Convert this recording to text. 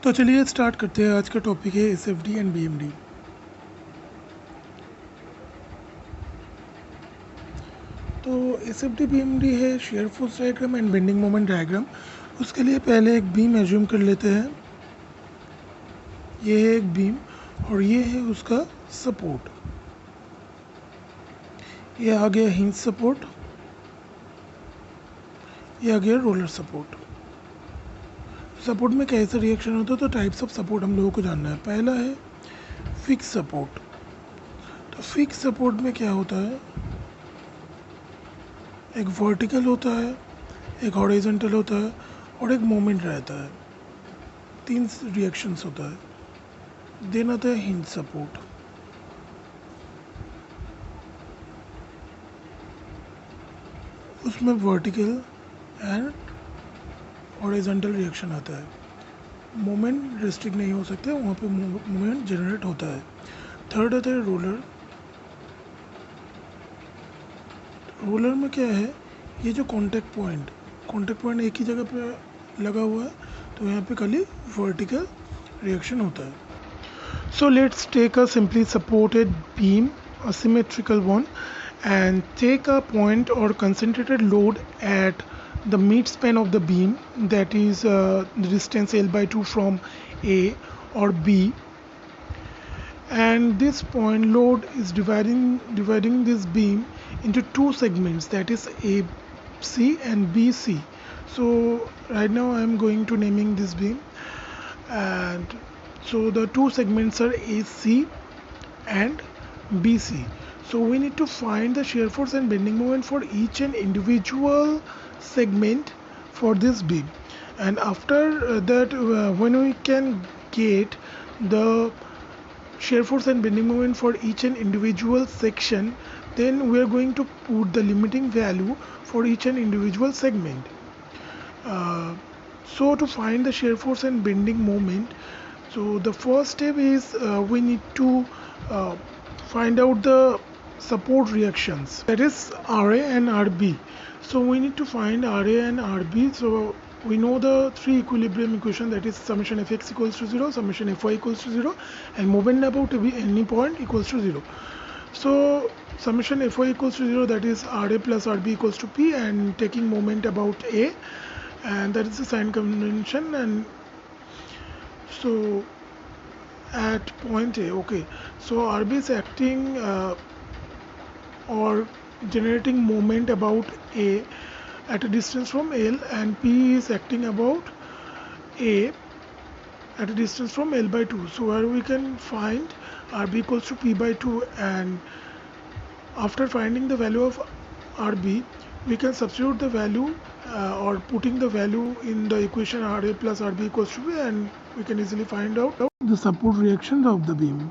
तो चलिए स्टार्ट करते हैं। आज का टॉपिक है एसएफडी एंड बीएमडी। तो एसएफडी बीएमडी है shear force diagram and bending moment diagram. उसके लिए पहले एक बीम एज्यूम कर लेते हैं। ये है एक बीम और ये है उसका सपोर्ट। ये आ गया हिंज सपोर्ट, ये आ गया रोलर सपोर्ट। सपोर्ट में कैसा रिएक्शन होता है, तो टाइप्स ऑफ सपोर्ट हम लोगों को जानना है। पहला है फिक्स सपोर्ट। तो फिक्स सपोर्ट में क्या होता है, एक वर्टिकल होता है, एक हॉरिजॉन्टल होता है और एक मोमेंट रहता है। तीन रिएक्शंस होता है। देन आता है हिंज सपोर्ट। उसमें वर्टिकल एंड हॉरिजॉन्टल रिएक्शन आता है। मोमेंट रिस्ट्रिक्ट नहीं हो सकते, वहाँ पे मोमेंट जनरेट होता है। थर्ड आता है रोलर। रोलर में क्या है, ये जो कांटेक्ट पॉइंट एक ही जगह पे लगा हुआ है, तो यहाँ पे खाली वर्टिकल रिएक्शन होता है। So let's take a simply supported beam, a symmetrical one, and take a point or concentrated load at the midspan of the beam, that is the distance L by 2 from A or B, and this point load is dividing this beam into two segments, that is AC and BC. So right now I am going to naming this beam, and so the two segments are AC and BC. So we need to find the shear force and bending moment for each and individual segment for this beam. And after that, when we can get the shear force and bending moment for each and individual section, then we are going to put the limiting value for each and individual segment. So to find the shear force and bending moment, so the first step is we need to find out the support reactions, that is RA and RB. So we need to find RA and RB. So we know the three equilibrium equation, that is summation fx equals to 0, summation fy equals to 0, and moment about any point equals to 0. So summation fy equals to 0, that is RA plus RB equals to P, and taking moment about A, and that is the sign convention. And so at point A, okay, so RB is acting or generating moment about A at a distance from L, and P is acting about A at a distance from L by 2. So where we can find RB equals to P by 2, and after finding the value of RB, we can substitute the value or putting the value in the equation RA plus RB equals to B, and we can easily find out the support reactions of the beam.